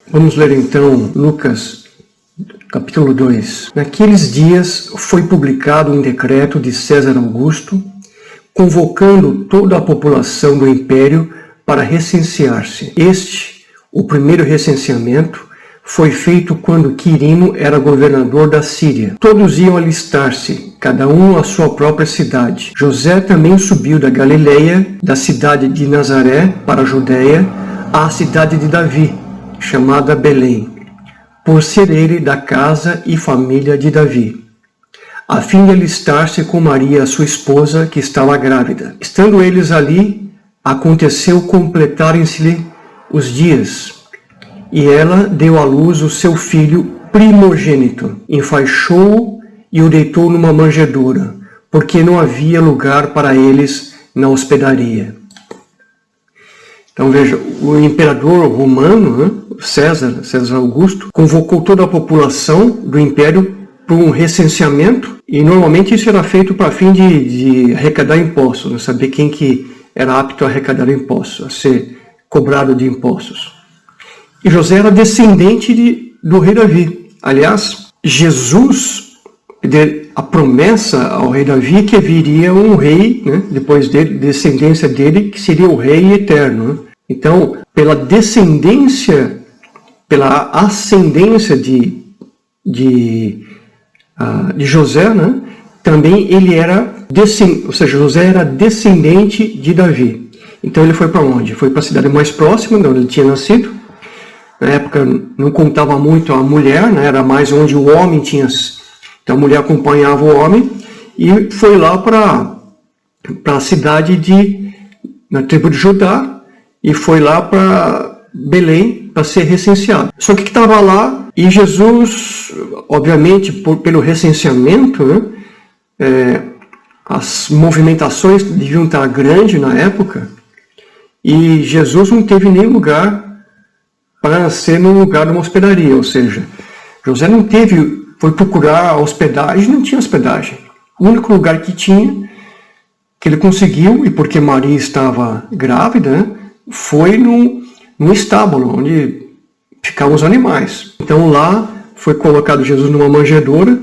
Vamos ler então Lucas, capítulo 2. Naqueles dias foi publicado um decreto de César Augusto, convocando toda a população do império para recensear-se. O primeiro recenseamento, foi feito quando Quirino era governador da Síria. Todos iam alistar-se, cada um à sua própria cidade. José também subiu da Galileia, da cidade de Nazaré para a Judeia, à cidade de Davi, chamada Belém, por ser ele da casa e família de Davi, a fim de alistar-se com Maria, sua esposa, que estava grávida. Estando eles ali, aconteceu completarem-se-lhe os dias, e ela deu à luz o seu filho primogênito, enfaixou-o e o deitou numa manjedoura, porque não havia lugar para eles na hospedaria. Então veja, o imperador romano, César Augusto, convocou toda a população do império para um recenseamento, e normalmente isso era feito para fim de arrecadar impostos, saber quem que era apto a arrecadar impostos, a ser cobrado de impostos. E José era descendente do rei Davi. Aliás, Jesus, a promessa ao rei Davi que viria um rei, né, depois dele, descendência dele, que seria o rei eterno. Né? Então, pela ascendência de José, né, também ele era José era descendente de Davi. Então ele foi para onde? Foi para a cidade mais próxima, onde ele tinha nascido. Na época não contava muito a mulher, né? Era mais onde o homem tinha. Então a mulher acompanhava o homem e foi lá para a cidade na tribo de Judá, e foi lá para Belém para ser recenseado. Só que estava lá, e Jesus, obviamente, pelo recenseamento, né? As movimentações deviam estar grandes na época, e Jesus não teve nem lugar para nascer num lugar de uma hospedaria, ou seja, José foi procurar a hospedagem, não tinha hospedagem. O único lugar que tinha, que ele conseguiu, e porque Maria estava grávida, né, foi num estábulo, onde ficavam os animais. Então lá foi colocado Jesus numa manjedoura,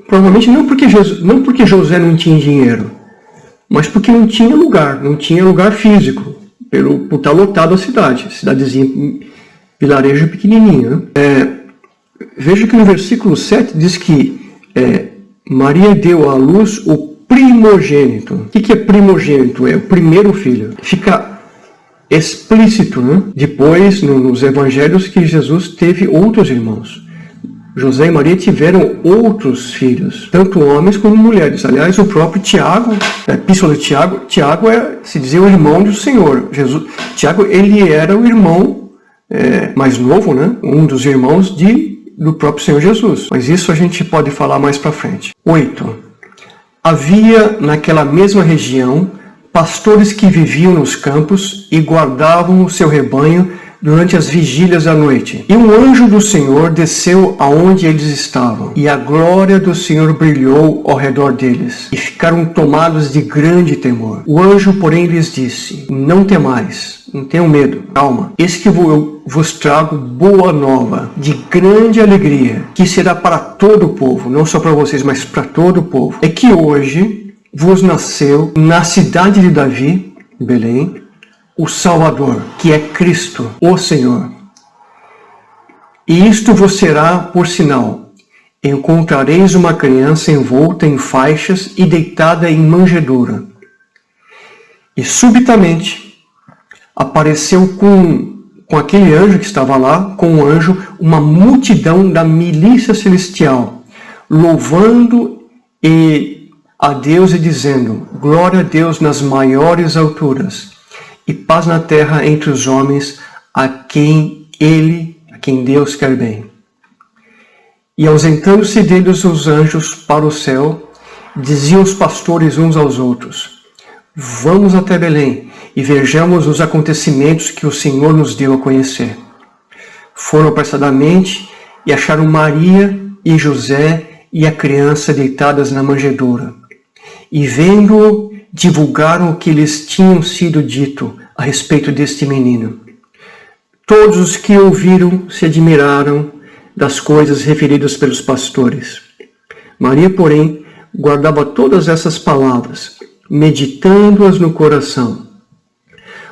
provavelmente não porque José não tinha dinheiro, mas porque não tinha lugar físico, por estar lotado a cidadezinha, vilarejo pequenininho. Né? Veja que no versículo 7 diz que Maria deu à luz o primogênito. O que é primogênito? É o primeiro filho. Fica explícito, né? Depois, nos evangelhos, que Jesus teve outros irmãos. José e Maria tiveram outros filhos, tanto homens como mulheres. Aliás, o próprio Tiago, a epístola de Tiago se dizia o irmão do Senhor. Tiago, ele era o irmão mais novo, né? Um dos irmãos do próprio Senhor Jesus. Mas isso a gente pode falar mais para frente. 8. Havia naquela mesma região pastores que viviam nos campos e guardavam o seu rebanho durante as vigílias da noite. E um anjo do Senhor desceu aonde eles estavam, e a glória do Senhor brilhou ao redor deles, e ficaram tomados de grande temor. O anjo, porém, lhes disse: não temais, não tenham medo, calma. Eis que eu vos trago boa nova, de grande alegria, que será para todo o povo, não só para vocês, mas para todo o povo. É que hoje vos nasceu na cidade de Davi, Belém, o Salvador, que é Cristo, o Senhor. E isto vos será por sinal: encontrareis uma criança envolta em faixas e deitada em manjedoura. E subitamente apareceu com aquele anjo que estava lá, com o anjo, uma multidão da milícia celestial, louvando a Deus e dizendo: glória a Deus nas maiores alturas, e paz na terra entre os homens a quem Deus quer bem. E ausentando-se deles os anjos para o céu, diziam os pastores uns aos outros: vamos até Belém e vejamos os acontecimentos que o Senhor nos deu a conhecer. Foram apressadamente e acharam Maria e José e a criança deitadas na manjedoura. E vendo-o, divulgaram o que lhes tinha sido dito a respeito deste menino. Todos os que ouviram se admiraram das coisas referidas pelos pastores. Maria, porém, guardava todas essas palavras, meditando-as no coração.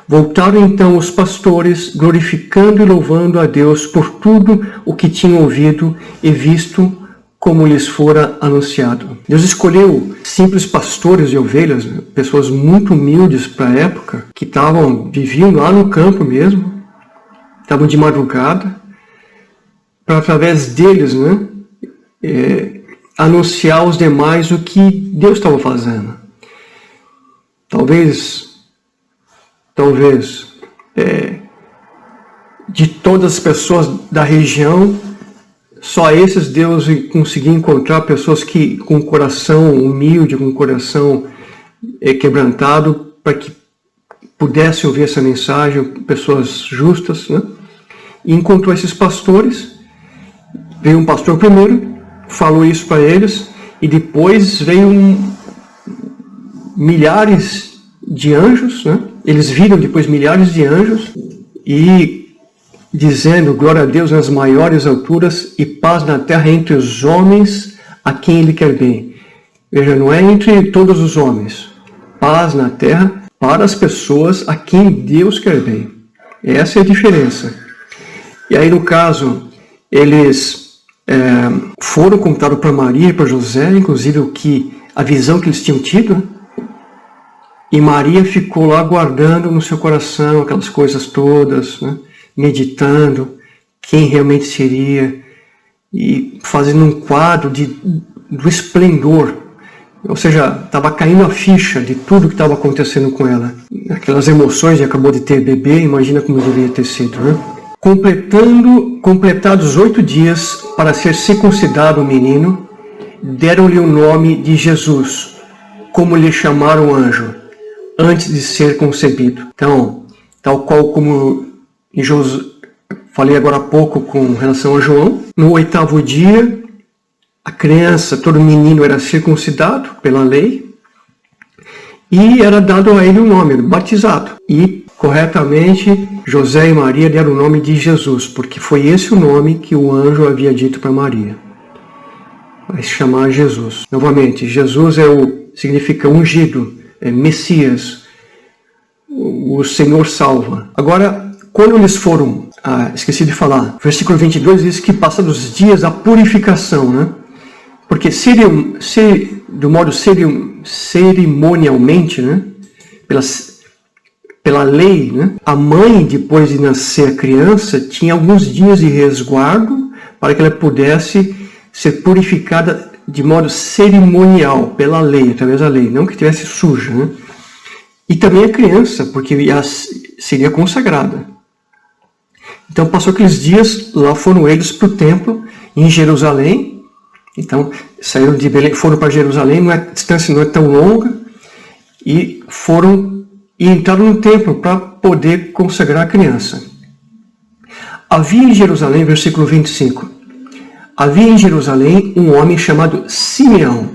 Voltaram então os pastores, glorificando e louvando a Deus por tudo o que tinham ouvido e visto como lhes fora anunciado. Deus escolheu simples pastores de ovelhas, pessoas muito humildes para a época, que viviam lá no campo mesmo, estavam de madrugada, para através deles, anunciar aos demais o que Deus estava fazendo. Talvez, de todas as pessoas da região, só esses Deus conseguia encontrar pessoas que com um coração humilde, com um coração quebrantado, para que pudessem ouvir essa mensagem, pessoas justas, E encontrou esses pastores. Veio um pastor primeiro, falou isso para eles, e depois veio milhares de anjos, Eles viram depois milhares de anjos, e dizendo, glória a Deus nas maiores alturas e paz na terra entre os homens a quem Ele quer bem. Veja, não é entre todos os homens. Paz na terra para as pessoas a quem Deus quer bem. Essa é a diferença. E aí, no caso, eles foram contar para Maria e para José, inclusive a visão que eles tinham tido, e Maria ficou lá guardando no seu coração aquelas coisas todas, meditando quem realmente seria, e fazendo um quadro do esplendor. Ou seja, estava caindo a ficha de tudo que estava acontecendo com ela. Aquelas emoções de acabou de ter bebê, imagina como deveria ter sido, Completados 8 dias para ser circuncidado o menino, deram-lhe o nome de Jesus, como lhe chamaram o anjo, antes de ser concebido. Então, tal qual como falei agora há pouco com relação a João, no 8º dia, a criança, todo menino era circuncidado pela lei, e era dado a ele um nome, batizado. E, corretamente, José e Maria deram o nome de Jesus, porque foi esse o nome que o anjo havia dito para Maria. Vai se chamar Jesus. Novamente, Jesus significa ungido, Messias, o Senhor salva. Agora, quando eles foram, esqueci de falar, versículo 22 diz que passados os dias a purificação, Porque do modo cerimonialmente, pela lei, a mãe, depois de nascer a criança, tinha alguns dias de resguardo para que ela pudesse ser purificada de modo cerimonial, pela lei, através da lei, não que estivesse suja. E também a criança, porque seria consagrada. Então passou aqueles dias, lá foram eles para o templo, em Jerusalém. Então, saíram de Belém, foram para Jerusalém, a distância não é tão longa, e entraram no templo para poder consagrar a criança. Havia em Jerusalém, versículo 25, havia em Jerusalém um homem chamado Simeão,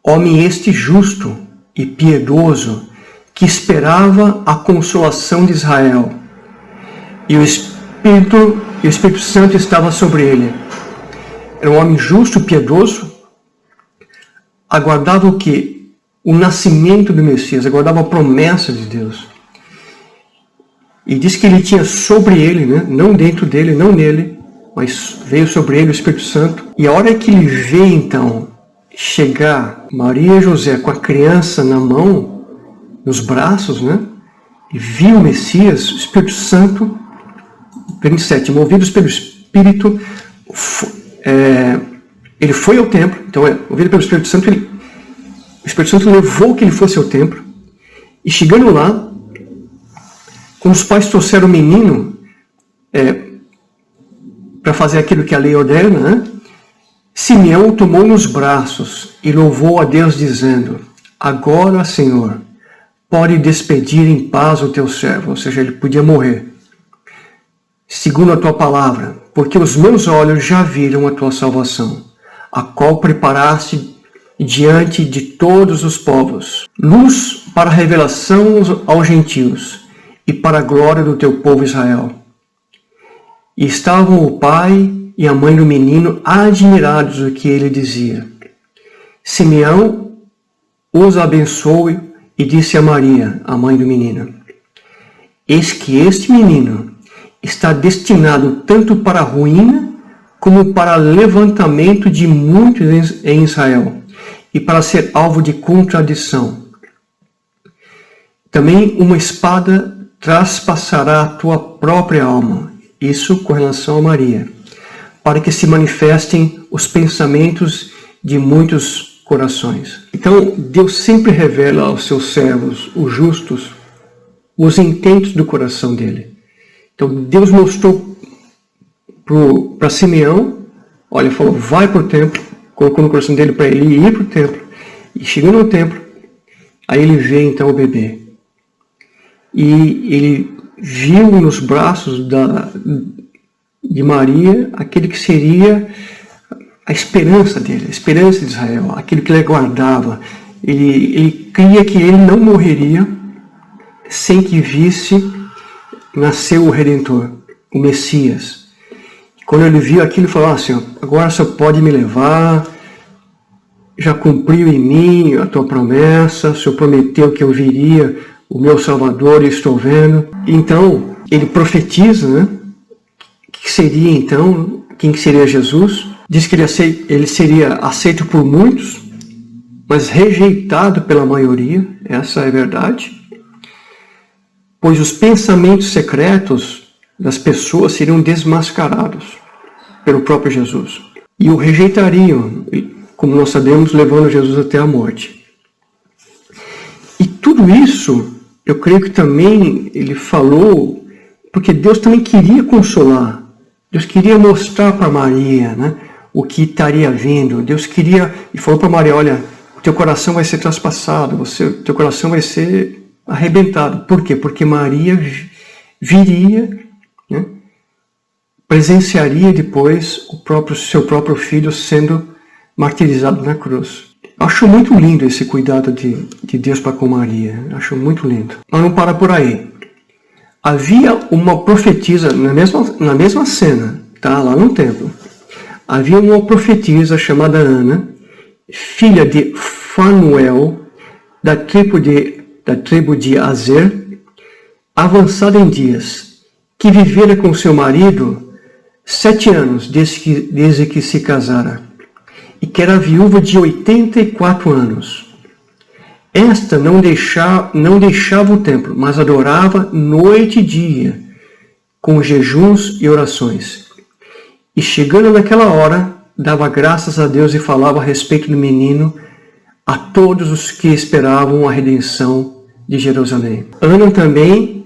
homem este justo e piedoso, que esperava a consolação de Israel, e o Espírito Santo estava sobre ele. Era um homem justo, piedoso, aguardava o quê? O nascimento do Messias, aguardava a promessa de Deus. E diz que ele tinha sobre ele, não dentro dele, não nele, mas veio sobre ele o Espírito Santo. E a hora que ele vê, então, chegar Maria e José com a criança na mão, nos braços, e viu o Messias, o Espírito Santo, 27, movidos pelo Espírito, ele foi ao templo. Então, movido pelo Espírito Santo, o Espírito Santo levou que ele fosse ao templo, e chegando lá, quando os pais trouxeram o menino para fazer aquilo que a lei ordena, Simeão o tomou nos braços e louvou a Deus, dizendo: agora, Senhor, pode despedir em paz o teu servo. Ou seja, ele podia morrer, segundo a tua palavra, porque os meus olhos já viram a tua salvação, a qual preparaste diante de todos os povos, luz para a revelação aos gentios e para a glória do teu povo Israel. E estavam o pai e a mãe do menino admirados do que ele dizia. Simeão os abençoe e disse a Maria, a mãe do menino: eis que este menino está destinado tanto para a ruína como para levantamento de muitos em Israel, e para ser alvo de contradição. Também uma espada traspassará a tua própria alma, isso com relação a Maria, para que se manifestem os pensamentos de muitos corações. Então, Deus sempre revela aos seus servos, os justos, os intentos do coração dele. Então, Deus mostrou para Simeão, olha, falou, vai para o templo, colocou no coração dele para ele ir para o templo, e chegando no templo, aí ele vê então o bebê. E ele viu nos braços de Maria aquele que seria a esperança dele, a esperança de Israel, aquilo que ele aguardava. Ele cria que ele não morreria sem que visse nascer o Redentor, o Messias. Quando ele viu aquilo, ele falou assim, agora só pode me levar, já cumpriu em mim a tua promessa, o Senhor prometeu que eu viria, o meu Salvador, e estou vendo. Então, ele profetiza, né? Que seria então, quem seria Jesus? Diz que ele seria aceito por muitos, mas rejeitado pela maioria, essa é a verdade. Pois os pensamentos secretos das pessoas seriam desmascarados pelo próprio Jesus. E o rejeitariam, como nós sabemos, levando Jesus até a morte. E tudo isso, eu creio que também ele falou, porque Deus também queria consolar. Deus queria mostrar para Maria, né, o que estaria vindo. Deus queria, e falou para Maria, olha, o teu coração vai ser traspassado, o teu coração vai ser arrebentado. Por quê? Porque Maria viria, né, presenciaria depois seu próprio filho sendo martirizado na cruz. Acho muito lindo esse cuidado de Deus para com Maria. Acho muito lindo. Mas não para por aí. Havia uma profetisa, na mesma cena, tá? Lá no templo. Havia uma profetisa chamada Ana, filha de Fanuel, da tribo de Azer, avançada em dias, que vivera com seu marido 7 anos desde que se casara, e que era viúva de 84 anos. Esta não deixava o templo, mas adorava noite e dia, com jejuns e orações. E chegando naquela hora, dava graças a Deus e falava a respeito do menino a todos os que esperavam a redenção de Jerusalém. Ana também,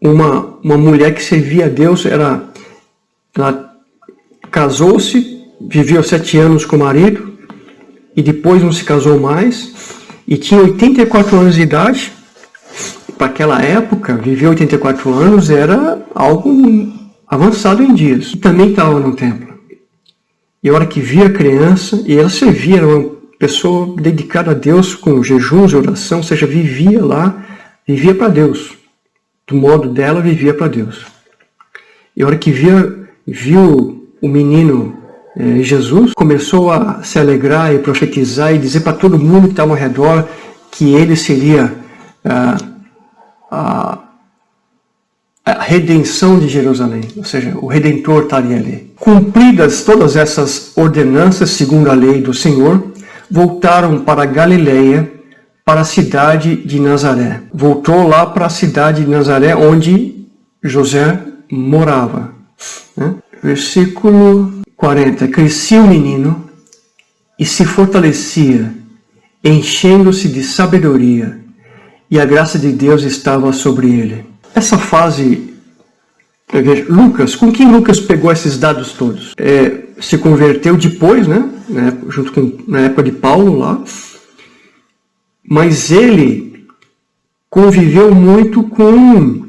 uma mulher que servia a Deus, ela casou-se, viveu 7 anos com o marido, e depois não se casou mais, e tinha 84 anos de idade. Para aquela época, viver 84 anos era algo avançado em dias. E também estava no templo. E a hora que via a criança, e ela servia, era uma pessoa dedicada a Deus com jejuns e oração, ou seja, vivia lá, vivia para Deus. Do modo dela, vivia para Deus. E a hora que viu o menino Jesus, começou a se alegrar e profetizar e dizer para todo mundo que estava ao redor que ele seria a redenção de Jerusalém, ou seja, o Redentor estaria ali. Cumpridas todas essas ordenanças segundo a lei do Senhor, voltaram para Galileia, para a cidade de Nazaré. Voltou lá para a cidade de Nazaré, onde José morava. Né? Versículo 40. Crescia o menino e se fortalecia, enchendo-se de sabedoria, e a graça de Deus estava sobre ele. Essa fase, Lucas, com quem Lucas pegou esses dados todos? Se converteu depois, né? Na época de Paulo lá, mas ele conviveu muito com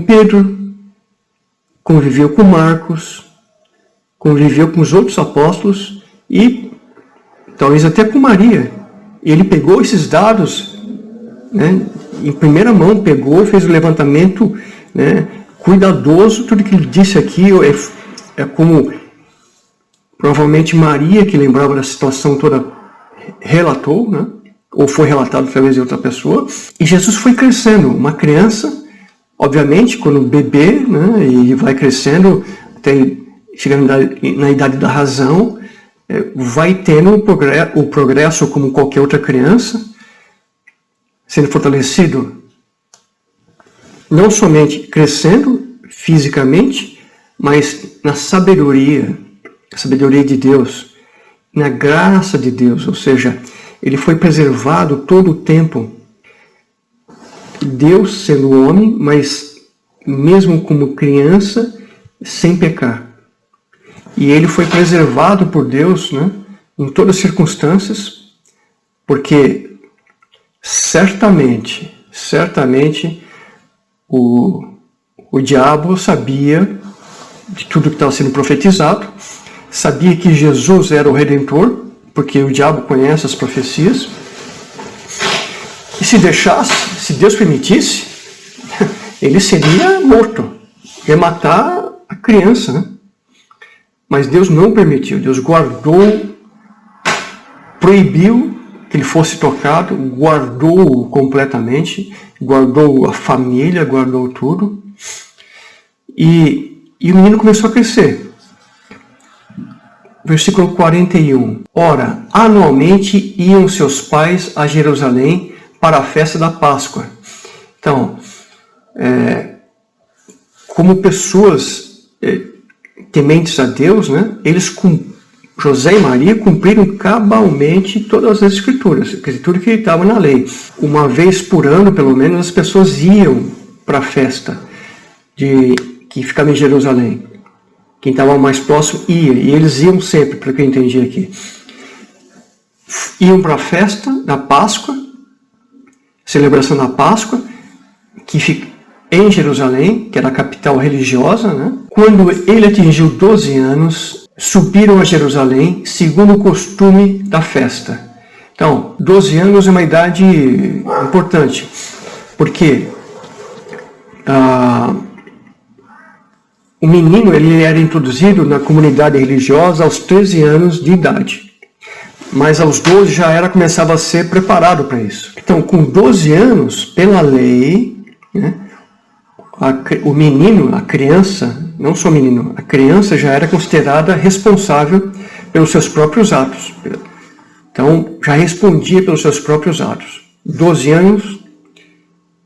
Pedro, conviveu com Marcos, conviveu com os outros apóstolos e talvez até com Maria. Ele pegou esses dados, né, em primeira mão pegou, fez o levantamento, né, cuidadoso. Tudo que ele disse aqui é como provavelmente Maria, que lembrava da situação toda, relatou, né, ou foi relatado através de outra pessoa. E Jesus foi crescendo, uma criança, obviamente, quando bebê, né, e vai crescendo até chegando na idade da razão, vai tendo o progresso como qualquer outra criança, sendo fortalecido, não somente crescendo fisicamente, mas na sabedoria, a sabedoria de Deus, na graça de Deus, ou seja, ele foi preservado todo o tempo. Deus sendo homem, mas mesmo como criança, sem pecar. E ele foi preservado por Deus, né, em todas as circunstâncias, porque certamente o diabo sabia de tudo que estava sendo profetizado, sabia que Jesus era o Redentor, porque o diabo conhece as profecias, e se deixasse, se Deus permitisse, ele seria morto, ia matar a criança, né? Mas Deus não permitiu, Deus guardou, proibiu que ele fosse tocado, guardou-o completamente, guardou a família, guardou tudo, e o menino começou a crescer. Versículo 41. Ora, anualmente iam seus pais a Jerusalém para a festa da Páscoa. Então, como pessoas tementes a Deus, né, José e Maria cumpriram cabalmente todas as escrituras, tudo que estava na lei. Uma vez por ano, pelo menos, as pessoas iam para a festa que ficava em Jerusalém. Quem estava mais próximo ia, e eles iam sempre, pelo que eu entendi aqui. Iam para a festa da Páscoa, celebração da Páscoa, que fica em Jerusalém, que era a capital religiosa, né? Quando ele atingiu 12 anos, subiram a Jerusalém, segundo o costume da festa. Então, 12 anos é uma idade importante, porque o menino ele era introduzido na comunidade religiosa aos 13 anos de idade, mas aos 12 já começava a ser preparado para isso. Então, com 12 anos, pela lei, né, o menino, a criança, não só o menino, a criança já era considerada responsável pelos seus próprios atos. Então, já respondia pelos seus próprios atos. 12 anos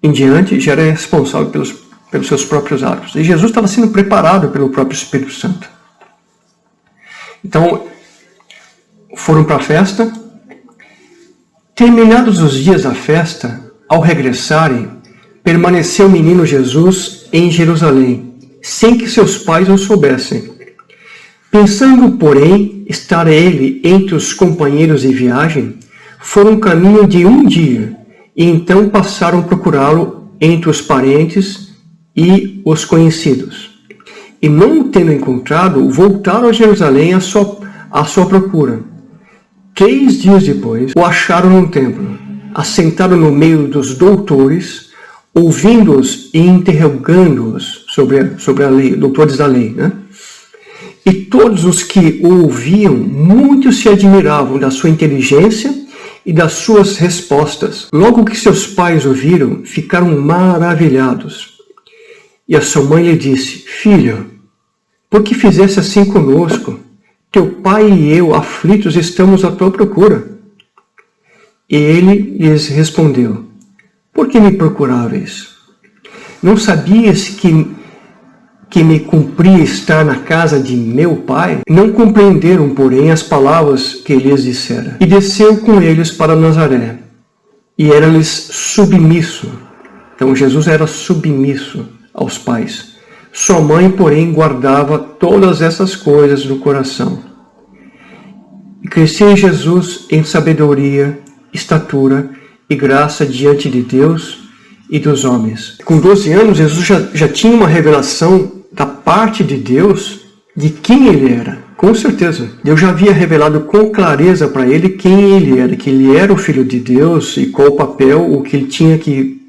em diante, já era responsável pelos seus próprios atos. E Jesus estava sendo preparado pelo próprio Espírito Santo. Então, foram para a festa. Terminados os dias da festa, ao regressarem, permaneceu o menino Jesus em Jerusalém, sem que seus pais o soubessem. Pensando, porém, estar ele entre os companheiros de viagem, foram caminho de um dia, e então passaram a procurá-lo entre os parentes e os conhecidos. E não o tendo encontrado, voltaram a Jerusalém à sua procura. 3 dias depois, o acharam no templo, assentado no meio dos doutores, ouvindo-os e interrogando-os sobre a lei, doutores da lei, né? E todos os que o ouviam, muito se admiravam da sua inteligência e das suas respostas. Logo que seus pais o viram, ficaram maravilhados. E a sua mãe lhe disse: Filho, por que fizeste assim conosco? Teu pai e eu, aflitos, estamos à tua procura. E ele lhes respondeu: Por que me procuráveis? Não sabias que me cumpria estar na casa de meu pai? Não compreenderam, porém, as palavras que ele lhes dissera. E desceu com eles para Nazaré, e era-lhes submisso. Então Jesus era submisso aos pais. Sua mãe, porém, guardava todas essas coisas no coração. E crescia Jesus em sabedoria, estatura e graça diante de Deus e dos homens. Com 12 anos, Jesus já tinha uma revelação da parte de Deus de quem ele era. Com certeza. Deus já havia revelado com clareza para ele quem ele era, que ele era o Filho de Deus e qual o papel, o que ele tinha que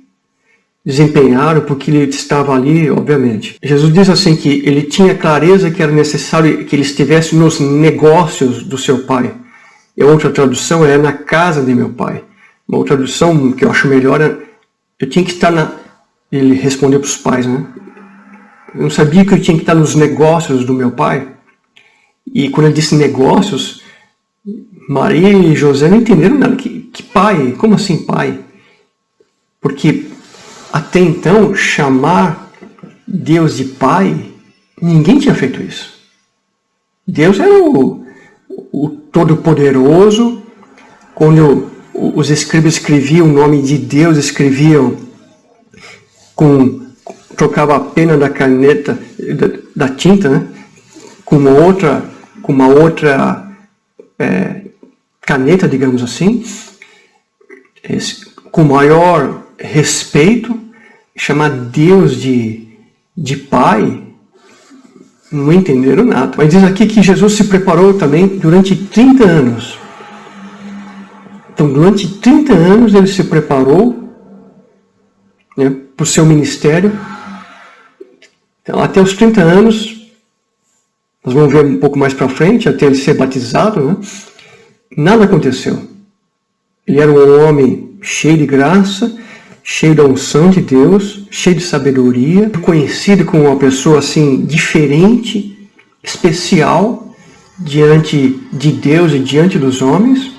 desempenharam, porque ele estava ali, obviamente. Jesus diz assim que ele tinha clareza que era necessário que ele estivesse nos negócios do seu pai. E a outra tradução é na casa de meu pai. Uma outra tradução que eu acho melhor é eu tinha que estar na... Ele respondeu para os pais, né? Eu não sabia que eu tinha que estar nos negócios do meu pai. E quando ele disse negócios, Maria e José não entenderam nada. Que pai? Como assim pai? Porque até então, chamar Deus de pai, ninguém tinha feito isso. Deus era o Todo-Poderoso. Quando os escribas escreviam o nome de Deus, escreviam trocava a pena da caneta, da tinta, né? com uma outra caneta, digamos assim, com maior respeito. Chamar Deus de pai, não entenderam nada. Mas diz aqui que Jesus se preparou também durante 30 anos. Então, durante 30 anos ele se preparou, né, para o seu ministério. Então, até os 30 anos, nós vamos ver um pouco mais para frente, até ele ser batizado, né, nada aconteceu. Ele era um homem cheio de graça, cheio da unção de Deus, cheio de sabedoria, conhecido como uma pessoa assim diferente, especial diante de Deus e diante dos homens.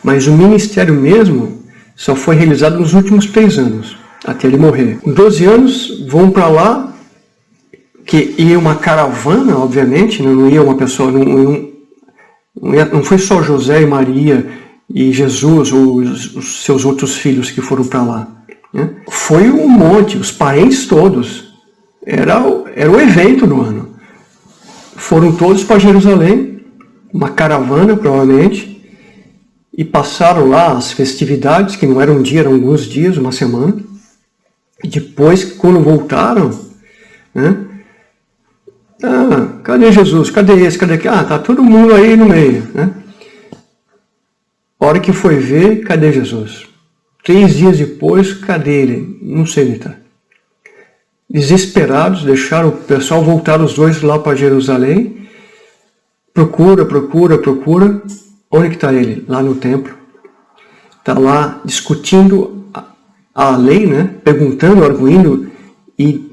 Mas o ministério mesmo só foi realizado nos últimos 3 anos, até ele morrer. Com 12 anos, vão para lá, que ia uma caravana, obviamente, não ia uma pessoa, não foi só José e Maria e Jesus ou os seus outros filhos que foram para lá. Né? Foi um monte, os parentes todos. Era o evento do ano. Foram todos para Jerusalém, uma caravana provavelmente, e passaram lá as festividades, que não eram um dia, eram alguns dias, uma semana. E depois, quando voltaram, né? Cadê Jesus? Cadê esse? Cadê aquele? Tá todo mundo aí no meio. Né? A hora que foi ver, cadê Jesus? 3 dias depois, cadê ele? Não sei onde está. Desesperados, deixaram o pessoal voltar os dois lá para Jerusalém. Procura. Onde que está ele? Lá no templo. Está lá discutindo a lei, né? Perguntando, arguindo e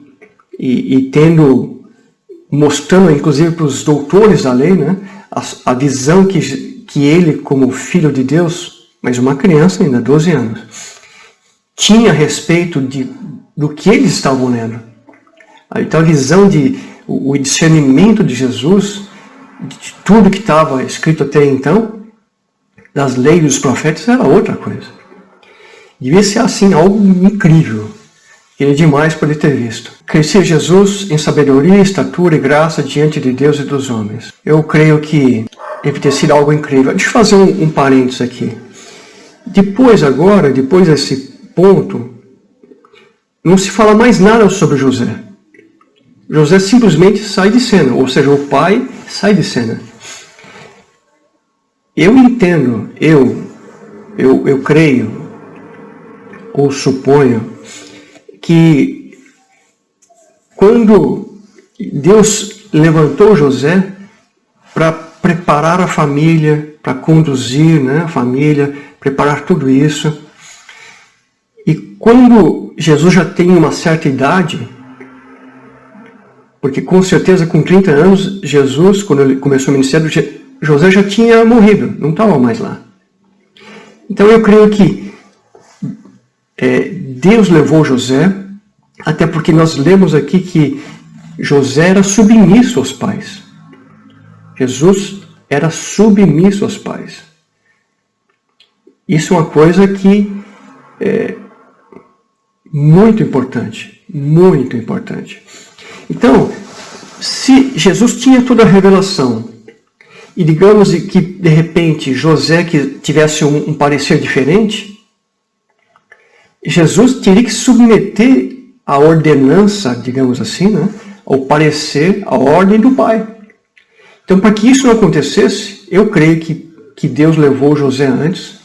mostrando, inclusive, para os doutores da lei, né? A visão que ele, como filho de Deus, mas uma criança ainda, 12 anos, tinha a respeito do que eles estavam lendo. Então a visão o discernimento de Jesus, de tudo que estava escrito até então, das leis dos profetas, era outra coisa. Devia ser assim, algo incrível. Ele é demais para ele ter visto. Crescia Jesus em sabedoria, estatura e graça diante de Deus e dos homens. Eu creio que deve ter sido algo incrível. Deixa eu fazer um parênteses aqui. Depois desse ponto, não se fala mais nada sobre José. José simplesmente sai de cena, ou seja, o pai sai de cena. Eu entendo, eu creio, ou suponho, que quando Deus levantou José para preparar a família, para conduzir, né, a família, preparar tudo isso, e quando Jesus já tem uma certa idade, porque com certeza com 30 anos, Jesus, quando ele começou o ministério, José já tinha morrido, não estava mais lá. Então eu creio que Deus levou José, até porque nós lemos aqui que José era submisso aos pais. Jesus era submisso aos pais. Isso é uma coisa que é muito importante, muito importante. Então, se Jesus tinha toda a revelação, e digamos que de repente José que tivesse um parecer diferente, Jesus teria que submeter a ordenança, digamos assim, né, ao parecer, à ordem do pai. Então, para que isso não acontecesse, eu creio que Deus levou José antes,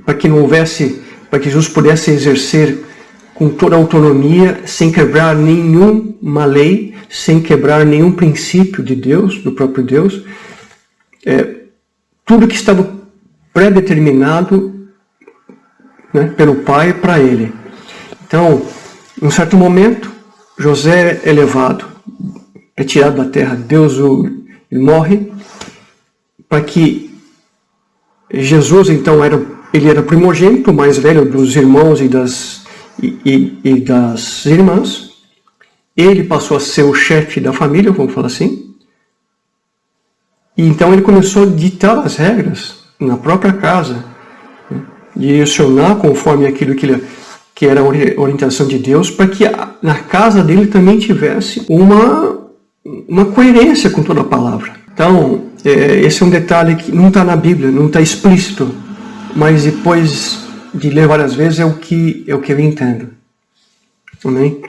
para que não houvesse para que Jesus pudesse exercer com toda a autonomia, sem quebrar nenhuma lei, sem quebrar nenhum princípio de Deus, do próprio Deus. Tudo que estava pré-determinado, né, pelo Pai para ele. Então, em um certo momento, José é levado, é tirado da terra, ele morre, para que Jesus, então, ele era primogênito, o mais velho dos irmãos e das irmãs. Ele passou a ser o chefe da família, vamos falar assim. E então ele começou a ditar as regras na própria casa, né, direcionar conforme aquilo que era a orientação de Deus, para que na casa dele também tivesse uma coerência com toda a palavra. Então, esse é um detalhe que não está na Bíblia, não está explícito, mas depois de ler várias vezes é o que eu entendo. Amém?